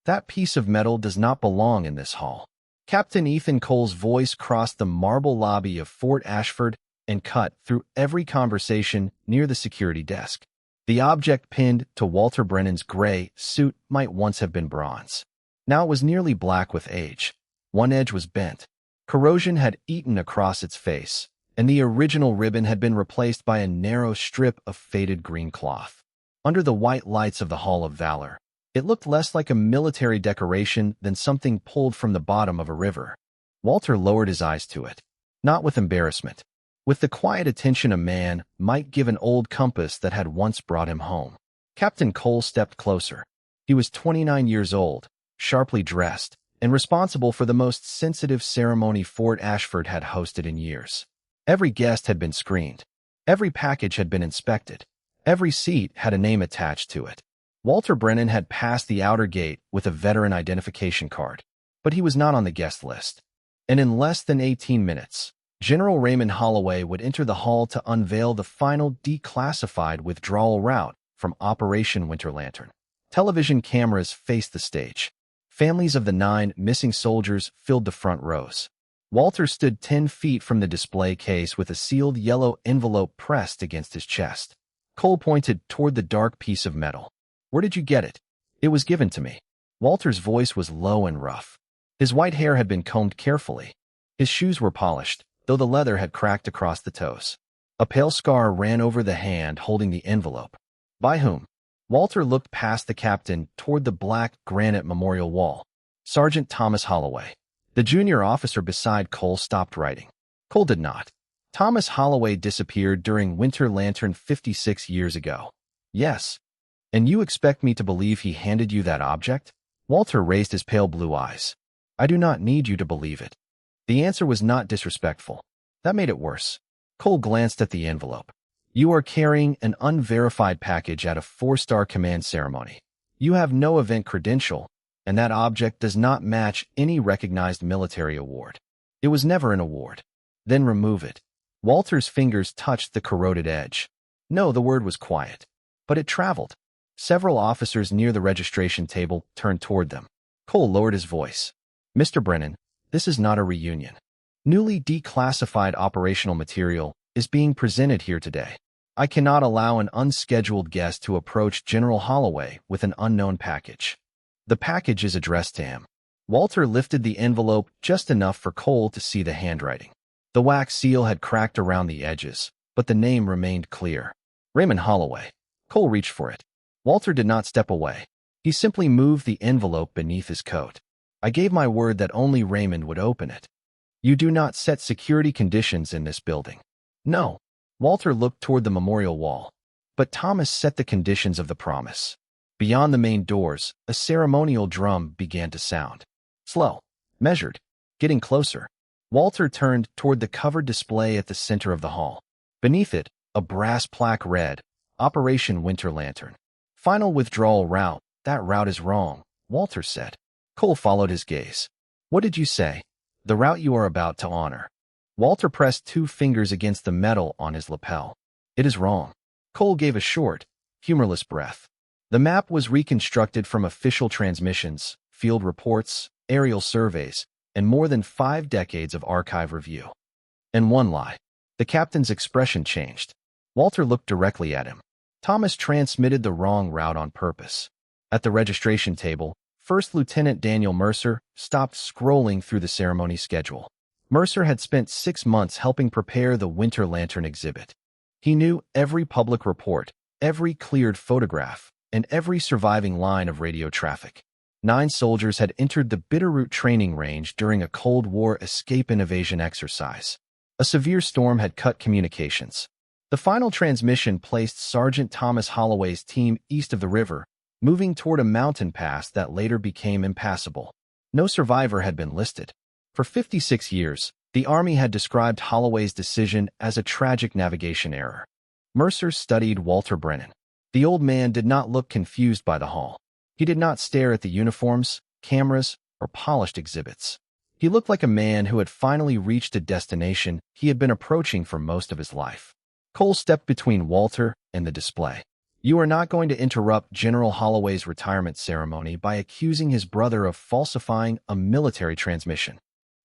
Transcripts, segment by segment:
That piece of metal does not belong in this hall. Captain Ethan Cole's voice crossed the marble lobby of Fort Ashford and cut through every conversation near the security desk. The object pinned to Walter Brennan's gray suit might once have been bronze. Now it was nearly black with age. One edge was bent. Corrosion had eaten across its face, and the original ribbon had been replaced by a narrow strip of faded green cloth. Under the white lights of the Hall of Valor, it looked less like a military decoration than something pulled from the bottom of a river. Walter lowered his eyes to it, not with embarrassment, with the quiet attention a man might give an old compass that had once brought him home. Captain Cole stepped closer. He was 29 years old, sharply dressed, and responsible for the most sensitive ceremony Fort Ashford had hosted in years. Every guest had been screened. Every package had been inspected. Every seat had a name attached to it. Walter Brennan had passed the outer gate with a veteran identification card, but he was not on the guest list. And in less than 18 minutes, General Raymond Holloway would enter the hall to unveil the final declassified withdrawal route from Operation Winter Lantern. Television cameras faced the stage. Families of the 9 missing soldiers filled the front rows. Walter stood 10 feet from the display case with a sealed yellow envelope pressed against his chest. Cole pointed toward the dark piece of metal. "Where did you get it?" "It was given to me." Walter's voice was low and rough. His white hair had been combed carefully. His shoes were polished, though the leather had cracked across the toes. A pale scar ran over the hand holding the envelope. "By whom?" Walter looked past the captain toward the black granite memorial wall. "Sergeant Thomas Holloway." The junior officer beside Cole stopped writing. Cole did not. "Thomas Holloway disappeared during Winter Lantern 56 years ago." "Yes. And you expect me to believe he handed you that object?" Walter raised his pale blue eyes. "I do not need you to believe it." The answer was not disrespectful. That made it worse. Cole glanced at the envelope. "You are carrying an unverified package at a 4-star command ceremony. You have no event credential, and that object does not match any recognized military award. It was never an award. Then remove it." Walter's fingers touched the corroded edge. No, the word was quiet, but it traveled. Several officers near the registration table turned toward them. Cole lowered his voice. "Mr. Brennan, this is not a reunion. Newly declassified operational material is being presented here today. I cannot allow an unscheduled guest to approach General Holloway with an unknown package." "The package is addressed to him." Walter lifted the envelope just enough for Cole to see the handwriting. The wax seal had cracked around the edges, but the name remained clear. Raymond Holloway. Cole reached for it. Walter did not step away. He simply moved the envelope beneath his coat. "I gave my word that only Raymond would open it. You do not set security conditions in this building." "No." Walter looked toward the memorial wall. "But Thomas set the conditions of the promise." Beyond the main doors, a ceremonial drum began to sound. Slow, measured, getting closer. Walter turned toward the covered display at the center of the hall. Beneath it, a brass plaque read, "Operation Winter Lantern. Final withdrawal route. That route is wrong," Walter said. Cole followed his gaze. "What did you say?" "The route you are about to honor." Walter pressed 2 fingers against the metal on his lapel. "It is wrong." Cole gave a short, humorless breath. The map was reconstructed from official transmissions, field reports, aerial surveys, and more than 5 decades of archive review. And one lie. The captain's expression changed. Walter looked directly at him. Thomas transmitted the wrong route on purpose. At the registration table, First Lieutenant Daniel Mercer stopped scrolling through the ceremony schedule. Mercer had spent 6 months helping prepare the Winter Lantern exhibit. He knew every public report, every cleared photograph, and every surviving line of radio traffic. 9 soldiers had entered the Bitterroot training range during a Cold War escape and evasion exercise. A severe storm had cut communications. The final transmission placed Sergeant Thomas Holloway's team east of the river, moving toward a mountain pass that later became impassable. No survivor had been listed. For 56 years, the Army had described Holloway's decision as a tragic navigation error. Mercer studied Walter Brennan. The old man did not look confused by the hall. He did not stare at the uniforms, cameras, or polished exhibits. He looked like a man who had finally reached a destination he had been approaching for most of his life. Cole stepped between Walter and the display. You are not going to interrupt General Holloway's retirement ceremony by accusing his brother of falsifying a military transmission.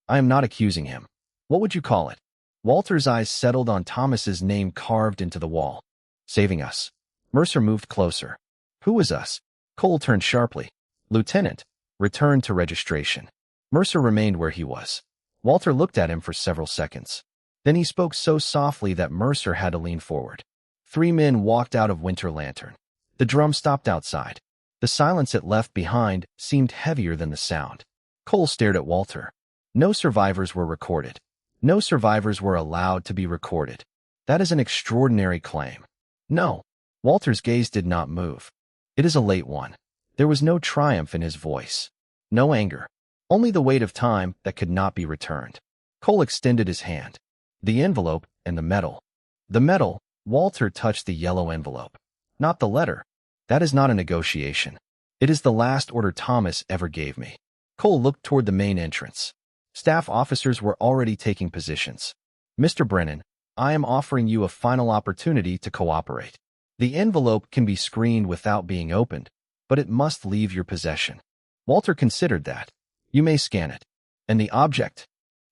I am not accusing him. What would you call it? Walter's eyes settled on Thomas's name carved into the wall. Saving us. Mercer moved closer. Who was us? Cole turned sharply. Lieutenant. Returned to registration. Mercer remained where he was. Walter looked at him for several seconds. Then he spoke so softly that Mercer had to lean forward. 3 men walked out of Winter Lantern. The drum stopped outside. The silence it left behind seemed heavier than the sound. Cole stared at Walter. No survivors were recorded. No survivors were allowed to be recorded. That is an extraordinary claim. No. Walter's gaze did not move. It is a late one. There was no triumph in his voice. No anger. Only the weight of time that could not be returned. Cole extended his hand. The envelope and the metal. The metal. Walter touched the yellow envelope. Not the letter. That is not a negotiation. It is the last order Thomas ever gave me. Cole looked toward the main entrance. Staff officers were already taking positions. Mr. Brennan, I am offering you a final opportunity to cooperate. The envelope can be screened without being opened, but it must leave your possession. Walter considered that. You may scan it. And the object?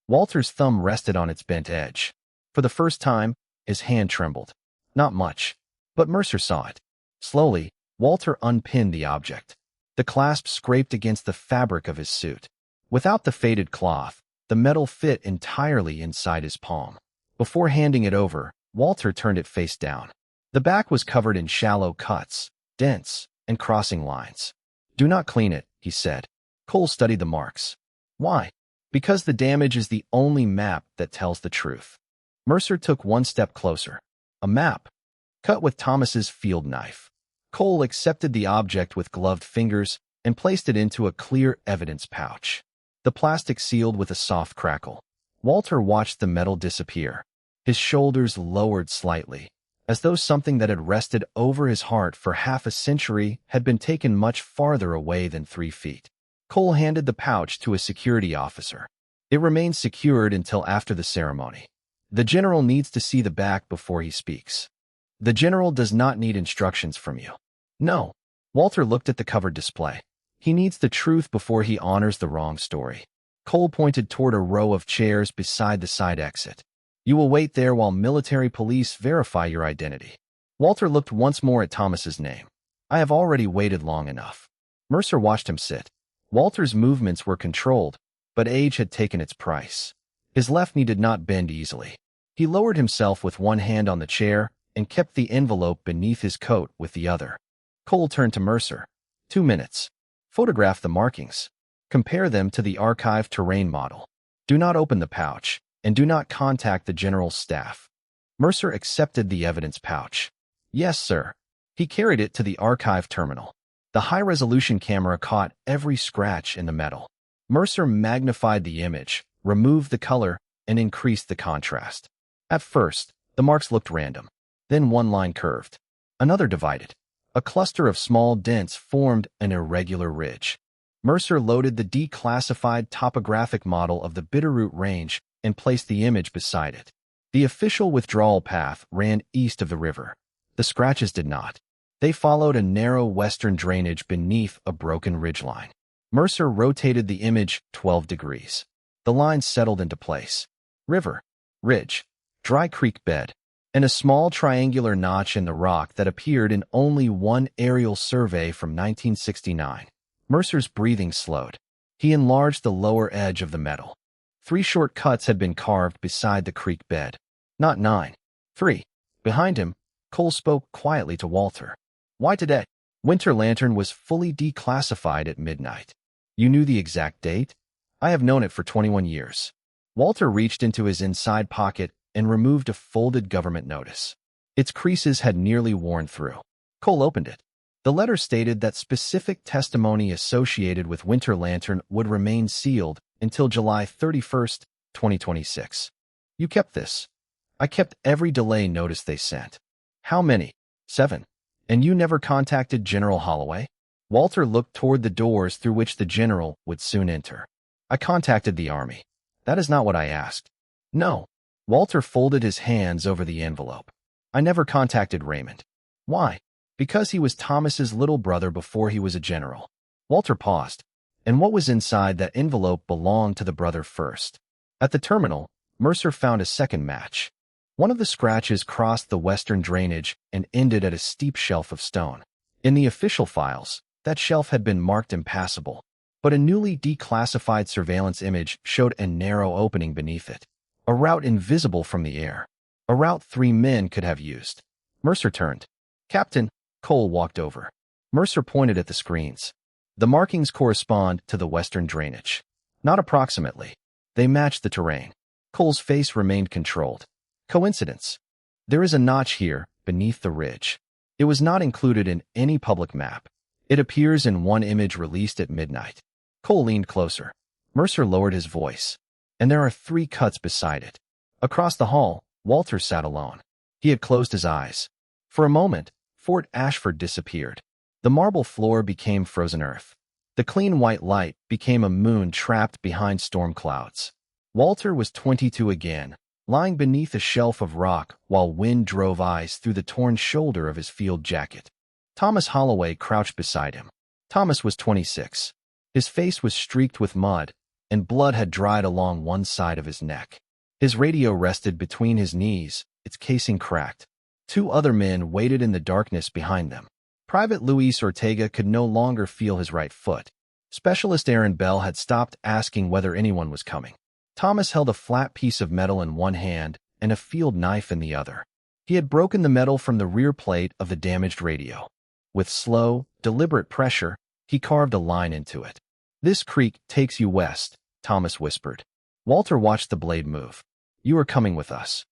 Walter's thumb rested on its bent edge. For the first time, his hand trembled. Not much. But Mercer saw it. Slowly, Walter unpinned the object. The clasp scraped against the fabric of his suit. Without the faded cloth, the metal fit entirely inside his palm. Before handing it over, Walter turned it face down. The back was covered in shallow cuts, dents, and crossing lines. Do not clean it, he said. Cole studied the marks. Why? Because the damage is the only map that tells the truth. Mercer took one step closer. A map, cut with Thomas's field knife. Cole accepted the object with gloved fingers and placed it into a clear evidence pouch. The plastic sealed with a soft crackle. Walter watched the metal disappear. His shoulders lowered slightly, as though something that had rested over his heart for half a century had been taken much farther away than 3 feet. Cole handed the pouch to a security officer. It remains secured until after the ceremony. The general needs to see the back before he speaks. The general does not need instructions from you. No. Walter looked at the covered display. He needs the truth before he honors the wrong story. Cole pointed toward a row of chairs beside the side exit. You will wait there while military police verify your identity. Walter looked once more at Thomas's name. I have already waited long enough. Mercer watched him sit. Walter's movements were controlled, but age had taken its price. His left knee did not bend easily. He lowered himself with one hand on the chair and kept the envelope beneath his coat with the other. Cole turned to Mercer. 2 minutes. Photograph the markings. Compare them to the archive terrain model. Do not open the pouch, and do not contact the general's staff. Mercer accepted the evidence pouch. Yes, sir. He carried it to the archive terminal. The high-resolution camera caught every scratch in the metal. Mercer magnified the image, removed the color, and increased the contrast. At first, the marks looked random. Then one line curved. Another divided. A cluster of small dents formed an irregular ridge. Mercer loaded the declassified topographic model of the Bitterroot Range and placed the image beside it. The official withdrawal path ran east of the river. The scratches did not. They followed a narrow western drainage beneath a broken ridgeline. Mercer rotated the image 12 degrees. The lines settled into place. River, ridge, dry creek bed, and a small triangular notch in the rock that appeared in only one aerial survey from 1969. Mercer's breathing slowed. He enlarged the lower edge of the metal. 3 short cuts had been carved beside the creek bed. Not 9. 3. Behind him, Cole spoke quietly to Walter. Why today? Winter Lantern was fully declassified at midnight. You knew the exact date? I have known it for 21 years. Walter reached into his inside pocket and removed a folded government notice. Its creases had nearly worn through. Cole opened it. The letter stated that specific testimony associated with Winter Lantern would remain sealed until July 31st, 2026. You kept this. I kept every delay notice they sent. How many? 7. And you never contacted General Holloway? Walter looked toward the doors through which the general would soon enter. I contacted the army. That is not what I asked. No. Walter folded his hands over the envelope. I never contacted Raymond. Why? Because he was Thomas's little brother before he was a general. Walter paused, and what was inside that envelope belonged to the brother first. At the terminal, Mercer found a second match. One of the scratches crossed the western drainage and ended at a steep shelf of stone. In the official files, that shelf had been marked impassable, but a newly declassified surveillance image showed a narrow opening beneath it. A route invisible from the air. A route 3 men could have used. Mercer turned. "Captain," Cole walked over. Mercer pointed at the screens. The markings correspond to the western drainage. Not approximately. They match the terrain. Cole's face remained controlled. Coincidence. There is a notch here, beneath the ridge. It was not included in any public map. It appears in one image released at midnight. Cole leaned closer. Mercer lowered his voice. And there are 3 cuts beside it. Across the hall, Walter sat alone. He had closed his eyes. For a moment, Fort Ashford disappeared. The marble floor became frozen earth. The clean white light became a moon trapped behind storm clouds. Walter was 22 again, lying beneath a shelf of rock while wind drove ice through the torn shoulder of his field jacket. Thomas Holloway crouched beside him. Thomas was 26. His face was streaked with mud, and blood had dried along one side of his neck. His radio rested between his knees, its casing cracked. 2 other men waited in the darkness behind them. Private Luis Ortega could no longer feel his right foot. Specialist Aaron Bell had stopped asking whether anyone was coming. Thomas held a flat piece of metal in one hand and a field knife in the other. He had broken the metal from the rear plate of the damaged radio. With slow, deliberate pressure, he carved a line into it. "This creek takes you west," Thomas whispered. Walter watched the blade move. "You are coming with us."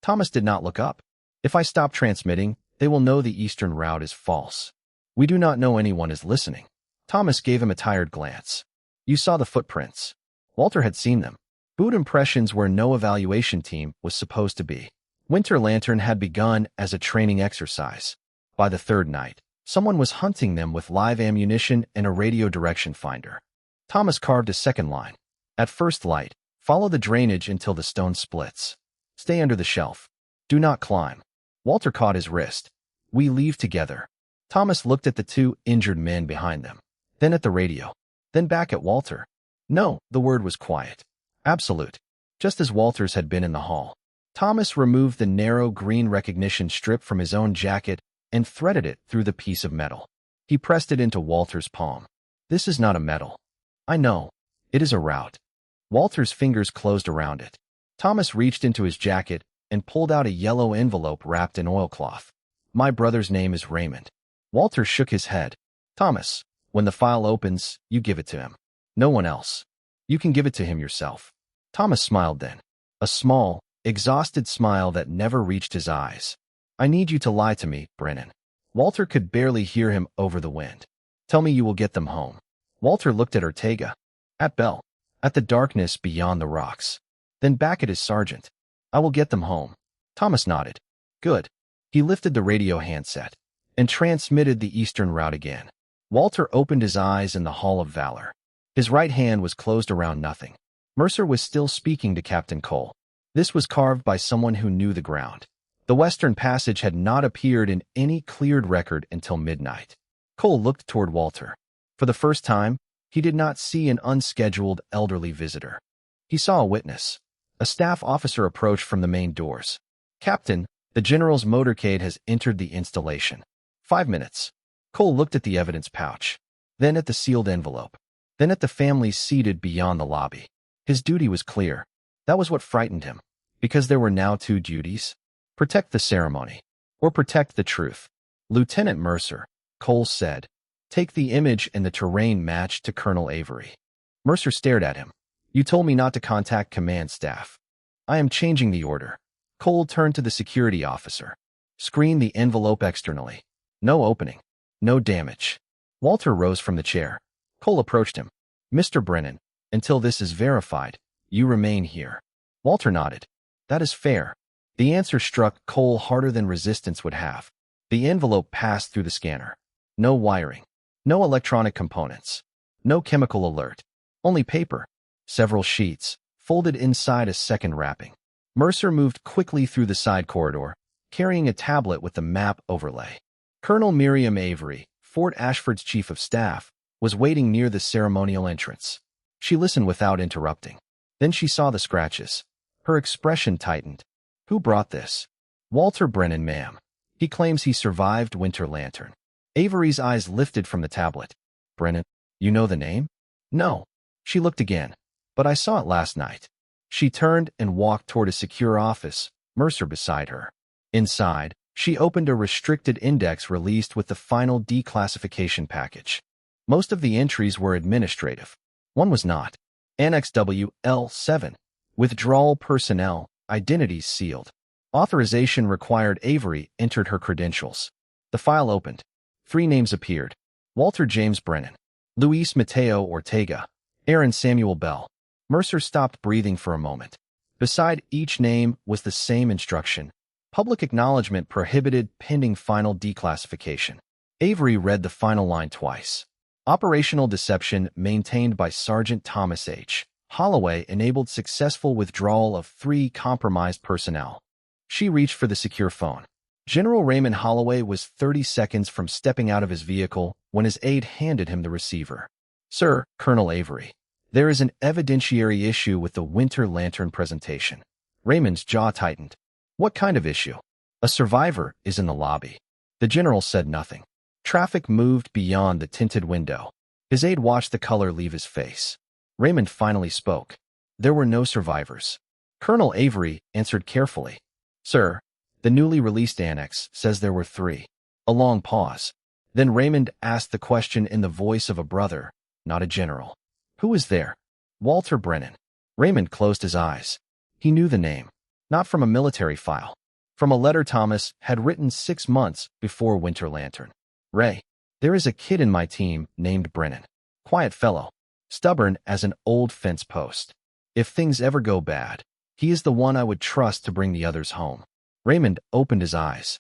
Thomas did not look up. "If I stop transmitting, they will know the eastern route is false. We do not know anyone is listening." Thomas gave him a tired glance. "You saw the footprints." Walter had seen them. Boot impressions where no evaluation team was supposed to be. Winter Lantern had begun as a training exercise. By the 3rd night, someone was hunting them with live ammunition and a radio direction finder. Thomas carved a second line. "At first light, follow the drainage until the stone splits. Stay under the shelf. Do not climb." Walter caught his wrist. "We leave together." Thomas looked at the 2 injured men behind them, then at the radio, then back at Walter. No, the word was quiet. Absolute. Just as Walter's had been in the hall. Thomas removed the narrow green recognition strip from his own jacket and threaded it through the piece of metal. He pressed it into Walter's palm. "This is not a medal. I know. It is a route." Walter's fingers closed around it. Thomas reached into his jacket and pulled out a yellow envelope wrapped in oilcloth. "My brother's name is Raymond." Walter shook his head. "Thomas, when the file opens, you give it to him. No one else. You can give it to him yourself." Thomas smiled then. A small, exhausted smile that never reached his eyes. "I need you to lie to me, Brennan." Walter could barely hear him over the wind. "Tell me you will get them home." Walter looked at Ortega, at Bell, at the darkness beyond the rocks, then back at his sergeant. "I will get them home." Thomas nodded. "Good." He lifted the radio handset and transmitted the eastern route again. Walter opened his eyes in the Hall of Valor. His right hand was closed around nothing. Mercer was still speaking to Captain Cole. This was carved by someone who knew the ground. The Western Passage had not appeared in any cleared record until midnight. Cole looked toward Walter. For the first time, he did not see an unscheduled elderly visitor. He saw a witness. A staff officer approached from the main doors. "Captain, the general's motorcade has entered the installation." 5 minutes. Cole looked at the evidence pouch, then at the sealed envelope, then at the families seated beyond the lobby. His duty was clear. That was what frightened him, because there were now 2 duties. Protect the ceremony, or protect the truth. "Lieutenant Mercer," Cole said, "take the image and the terrain matched to Colonel Avery." Mercer stared at him. "You told me not to contact command staff." "I am changing the order." Cole turned to the security officer. "Screen the envelope externally. No opening. No damage." Walter rose from the chair. Cole approached him. "Mr. Brennan, until this is verified, you remain here." Walter nodded. "That is fair." The answer struck Cole harder than resistance would have. The envelope passed through the scanner. No wiring. No electronic components. No chemical alert. Only paper. Several sheets, folded inside a second wrapping. Mercer moved quickly through the side corridor, carrying a tablet with the map overlay. Colonel Miriam Avery, Fort Ashford's chief of staff, was waiting near the ceremonial entrance. She listened without interrupting. Then she saw the scratches. Her expression tightened. Who brought this? Walter Brennan, ma'am. He claims he survived Winter Lantern. Avery's eyes lifted from the tablet. Brennan, you know the name? No. She looked again. But I saw it last night. She turned and walked toward a secure office, Mercer beside her. Inside, she opened a restricted index released with the final declassification package. Most of the entries were administrative. One was not. Annex WL7. Withdrawal personnel, identities sealed. Authorization required. Avery entered her credentials. The file opened. 3 names appeared. Walter James Brennan. Luis Mateo Ortega. Aaron Samuel Bell. Mercer stopped breathing for a moment. Beside each name was the same instruction. Public acknowledgement prohibited pending final declassification. Avery read the final line twice. Operational deception maintained by Sergeant Thomas H. Holloway enabled successful withdrawal of 3 compromised personnel. She reached for the secure phone. General Raymond Holloway was 30 seconds from stepping out of his vehicle when his aide handed him the receiver. Sir, Colonel Avery, there is an evidentiary issue with the Winter Lantern presentation. Raymond's jaw tightened. What kind of issue? A survivor is in the lobby. The general said nothing. Traffic moved beyond the tinted window. His aide watched the color leave his face. Raymond finally spoke. There were no survivors. Colonel Avery answered carefully. Sir, the newly released annex says there were 3. A long pause. Then Raymond asked the question in the voice of a brother, not a general. Who is there? Walter Brennan. Raymond closed his eyes. He knew the name. Not from a military file. From a letter Thomas had written 6 months before Winter Lantern. Ray, there is a kid in my team named Brennan. Quiet fellow. Stubborn as an old fence post. If things ever go bad, he is the one I would trust to bring the others home. Raymond opened his eyes.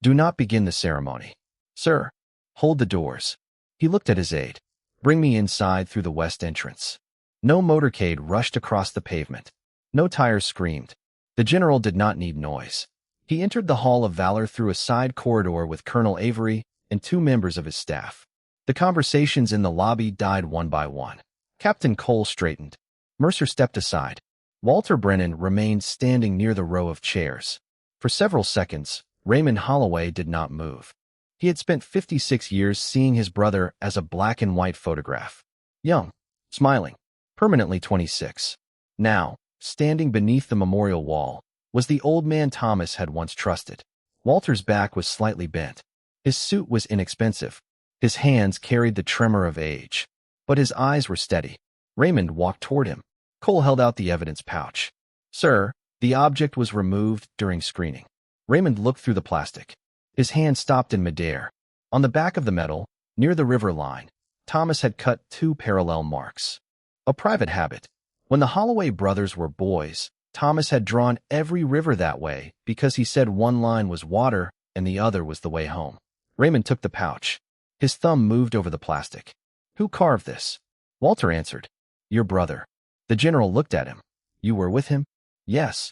Do not begin the ceremony. Sir, hold the doors. He looked at his aide. Bring me inside through the west entrance. No motorcade rushed across the pavement. No tires screamed. The general did not need noise. He entered the Hall of Valor through a side corridor with Colonel Avery and 2 members of his staff. The conversations in the lobby died one by one. Captain Cole straightened. Mercer stepped aside. Walter Brennan remained standing near the row of chairs. For several seconds, Raymond Holloway did not move. He had spent 56 years seeing his brother as a black and white photograph. Young, smiling, permanently 26. Now, standing beneath the memorial wall, was the old man Thomas had once trusted. Walter's back was slightly bent. His suit was inexpensive. His hands carried the tremor of age. But his eyes were steady. Raymond walked toward him. Cole held out the evidence pouch. Sir, the object was removed during screening. Raymond looked through the plastic. His hand stopped in midair. On the back of the metal, near the river line, Thomas had cut 2 parallel marks. A private habit. When the Holloway brothers were boys, Thomas had drawn every river that way because he said one line was water and the other was the way home. Raymond took the pouch. His thumb moved over the plastic. Who carved this? Walter answered. Your brother. The general looked at him. You were with him? Yes.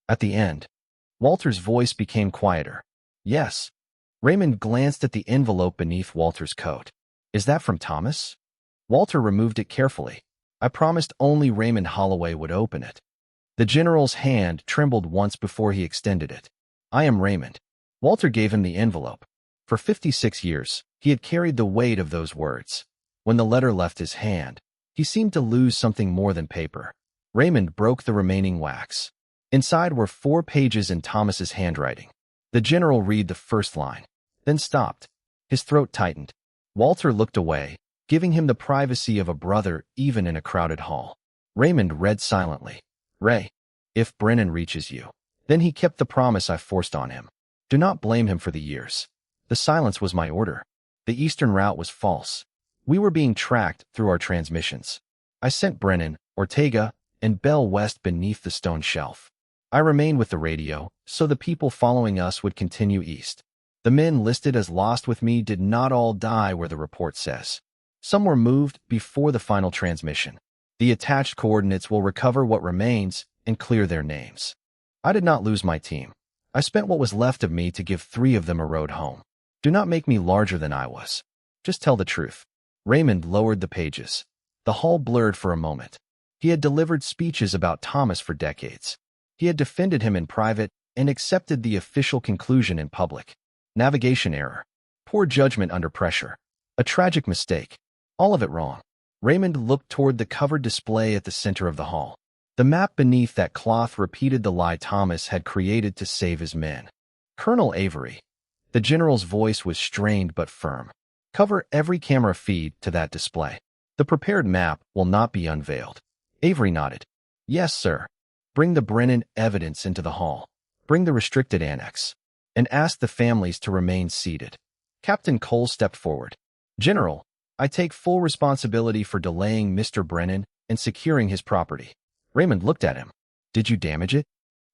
At the end. Walter's voice became quieter. Yes. Raymond glanced at the envelope beneath Walter's coat. Is that from Thomas? Walter removed it carefully. I promised only Raymond Holloway would open it. The general's hand trembled once before he extended it. I am Raymond. Walter gave him the envelope. For 56 years, he had carried the weight of those words. When the letter left his hand, he seemed to lose something more than paper. Raymond broke the remaining wax. Inside were 4 pages in Thomas's handwriting. The general read the first line, then stopped. His throat tightened. Walter looked away, giving him the privacy of a brother even in a crowded hall. Raymond read silently. Ray, if Brennan reaches you, then he kept the promise I forced on him. Do not blame him for the years. The silence was my order. The eastern route was false. We were being tracked through our transmissions. I sent Brennan, Ortega, and Bell west beneath the stone shelf. I remained with the radio, so the people following us would continue east. The men listed as lost with me did not all die where the report says. Some were moved before the final transmission. The attached coordinates will recover what remains and clear their names. I did not lose my team. I spent what was left of me to give 3 of them a road home. Do not make me larger than I was. Just tell the truth. Raymond lowered the pages. The hall blurred for a moment. He had delivered speeches about Thomas for decades. He had defended him in private and accepted the official conclusion in public. Navigation error. Poor judgment under pressure. A tragic mistake. All of it wrong. Raymond looked toward the covered display at the center of the hall. The map beneath that cloth repeated the lie Thomas had created to save his men. Colonel Avery. The general's voice was strained but firm. Cover every camera feed to that display. The prepared map will not be unveiled. Avery nodded. Yes, sir. Bring the Brennan evidence into the hall. Bring the restricted annex. And ask the families to remain seated. Captain Cole stepped forward. General, I take full responsibility for delaying Mr. Brennan and securing his property. Raymond looked at him. Did you damage it?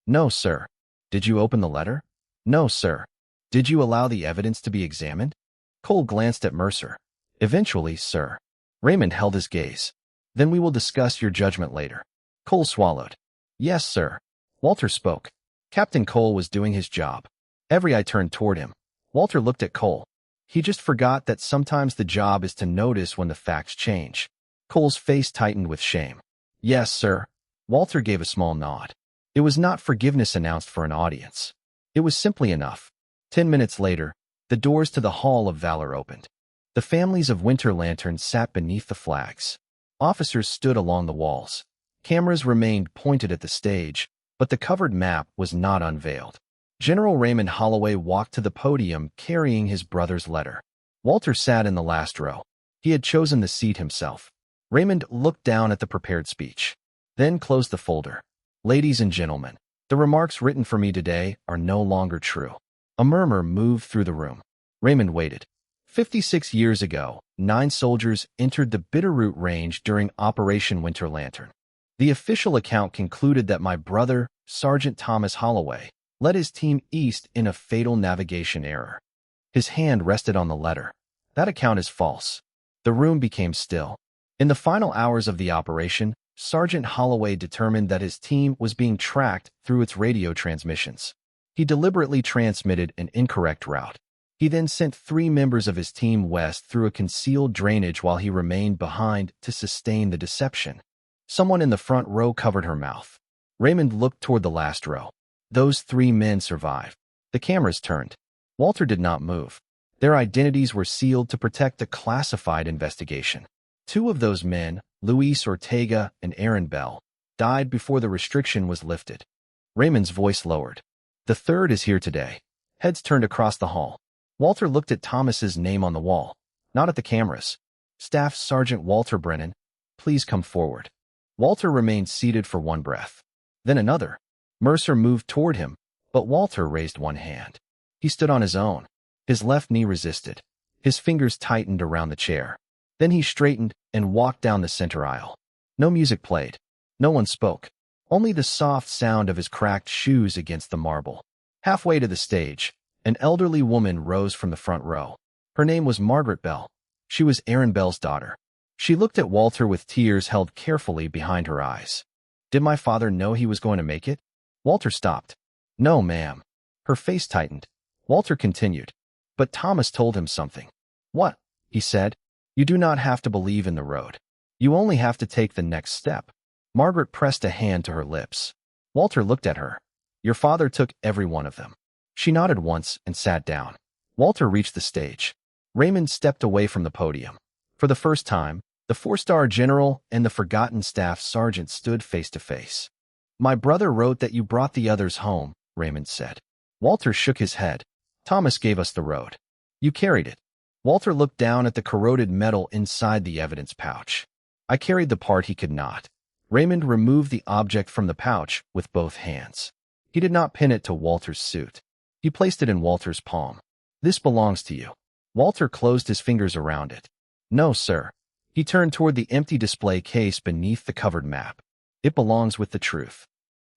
No, sir. Did you open the letter? No, sir. Did you allow the evidence to be examined? Cole glanced at Mercer. Eventually, sir. Raymond held his gaze. Then we will discuss your judgment later. Cole swallowed. Yes, sir. Walter spoke. Captain Cole was doing his job. Every eye turned toward him. Walter looked at Cole. He just forgot that sometimes the job is to notice when the facts change. Cole's face tightened with shame. Yes, sir. Walter gave a small nod. It was not forgiveness announced for an audience. It was simply enough. 10 minutes later, the doors to the Hall of Valor opened. The families of Winter Lanterns sat beneath the flags. Officers stood along the walls. Cameras remained pointed at the stage, but the covered map was not unveiled. General Raymond Holloway walked to the podium carrying his brother's letter. Walter sat in the last row. He had chosen the seat himself. Raymond looked down at the prepared speech, then closed the folder. Ladies and gentlemen, the remarks written for me today are no longer true. A murmur moved through the room. Raymond waited. 56 years ago, 9 soldiers entered the Bitterroot Range during Operation Winter Lantern. The official account concluded that my brother, Sergeant Thomas Holloway, led his team east in a fatal navigation error. His hand rested on the letter. That account is false. The room became still. In the final hours of the operation, Sergeant Holloway determined that his team was being tracked through its radio transmissions. He deliberately transmitted an incorrect route. He then sent 3 members of his team west through a concealed drainage while he remained behind to sustain the deception. Someone in the front row covered her mouth. Raymond looked toward the last row. Those 3 men survived. The cameras turned. Walter did not move. Their identities were sealed to protect a classified investigation. 2 of those men, Luis Ortega and Aaron Bell, died before the restriction was lifted. Raymond's voice lowered. The 3rd is here today. Heads turned across the hall. Walter looked at Thomas's name on the wall, not at the cameras. Staff Sergeant Walter Brennan, please come forward. Walter remained seated for one breath. Then another. Mercer moved toward him, but Walter raised one hand. He stood on his own. His left knee resisted. His fingers tightened around the chair. Then he straightened and walked down the center aisle. No music played. No one spoke. Only the soft sound of his cracked shoes against the marble. Halfway to the stage, an elderly woman rose from the front row. Her name was Margaret Bell. She was Aaron Bell's daughter. She looked at Walter with tears held carefully behind her eyes. Did my father know he was going to make it? Walter stopped. No, ma'am. Her face tightened. Walter continued. But Thomas told him something. What? He said. You do not have to believe in the road. You only have to take the next step. Margaret pressed a hand to her lips. Walter looked at her. Your father took every one of them. She nodded once and sat down. Walter reached the stage. Raymond stepped away from the podium. For the first time, the 4-star general and the forgotten staff sergeant stood face to face. My brother wrote that you brought the others home, Raymond said. Walter shook his head. Thomas gave us the road. You carried it. Walter looked down at the corroded metal inside the evidence pouch. I carried the part he could not. Raymond removed the object from the pouch with both hands. He did not pin it to Walter's suit. He placed it in Walter's palm. This belongs to you. Walter closed his fingers around it. No, sir. He turned toward the empty display case beneath the covered map. It belongs with the truth.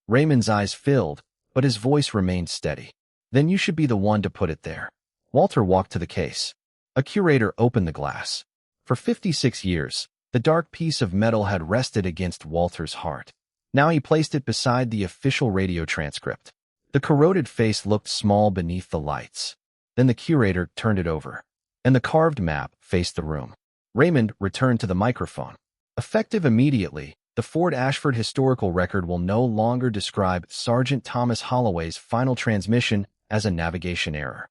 Raymond's eyes filled, but his voice remained steady. Then you should be the one to put it there. Walter walked to the case. A curator opened the glass. For 56 years, the dark piece of metal had rested against Walter's heart. Now he placed it beside the official radio transcript. The corroded face looked small beneath the lights. Then the curator turned it over, and the carved map faced the room. Raymond returned to the microphone. Effective immediately, the Fort Ashford historical record will no longer describe Sergeant Thomas Holloway's final transmission as a navigation error.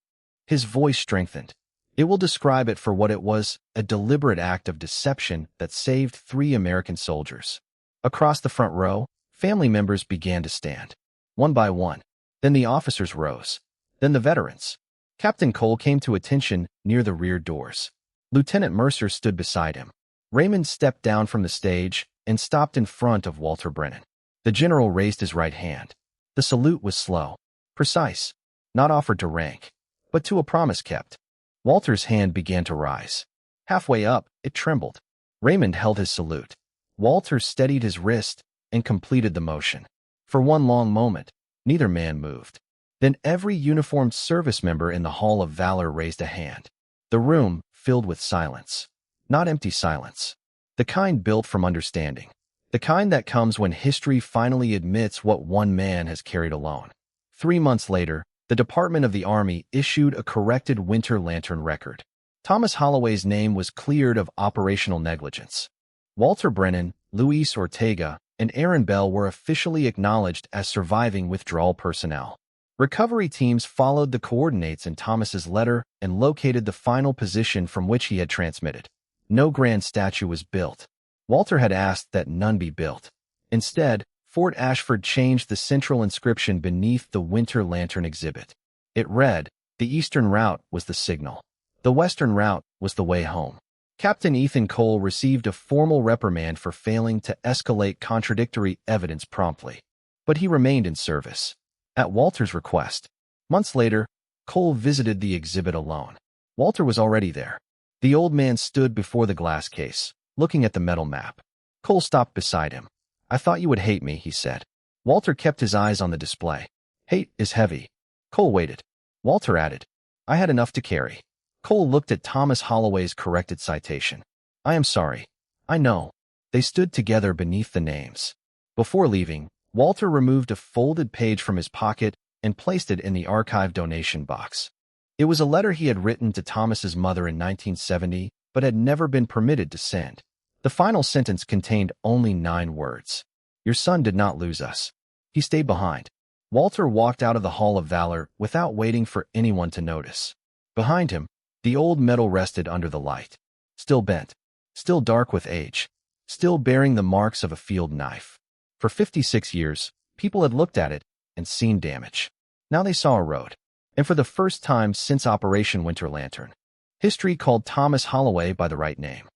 His voice strengthened. It will describe it for what it was, a deliberate act of deception that saved 3 American soldiers. Across the front row, family members began to stand. One by one. Then the officers rose. Then the veterans. Captain Cole came to attention near the rear doors. Lieutenant Mercer stood beside him. Raymond stepped down from the stage and stopped in front of Walter Brennan. The general raised his right hand. The salute was slow, precise, not offered to rank, but to a promise kept. Walter's hand began to rise. Halfway up, it trembled. Raymond held his salute. Walter steadied his wrist and completed the motion. For one long moment, neither man moved. Then every uniformed service member in the Hall of Valor raised a hand. The room filled with silence. Not empty silence. The kind built from understanding. The kind that comes when history finally admits what one man has carried alone. 3 months later, the Department of the Army issued a corrected winter lantern record. Thomas Holloway's name was cleared of operational negligence. Walter Brennan, Luis Ortega, and Aaron Bell were officially acknowledged as surviving withdrawal personnel. Recovery teams followed the coordinates in Thomas's letter and located the final position from which he had transmitted. No grand statue was built. Walter had asked that none be built. Instead, Fort Ashford changed the central inscription beneath the winter lantern exhibit. It read, "The eastern route was the signal. The western route was the way home." Captain Ethan Cole received a formal reprimand for failing to escalate contradictory evidence promptly. But he remained in service. At Walter's request. Months later, Cole visited the exhibit alone. Walter was already there. The old man stood before the glass case, looking at the metal map. Cole stopped beside him. "I thought you would hate me," he said. Walter kept his eyes on the display. "Hate is heavy." Cole waited. Walter added, "I had enough to carry." Cole looked at Thomas Holloway's corrected citation. "I am sorry. I know." They stood together beneath the names. Before leaving, Walter removed a folded page from his pocket and placed it in the archive donation box. It was a letter he had written to Thomas's mother in 1970, but had never been permitted to send. The final sentence contained only 9 words. "Your son did not lose us. He stayed behind." Walter walked out of the Hall of Valor without waiting for anyone to notice. Behind him, the old medal rested under the light. Still bent, still dark with age, still bearing the marks of a field knife. For 56 years, people had looked at it and seen damage. Now they saw a road. And for the first time since Operation Winter Lantern, history called Thomas Holloway by the right name.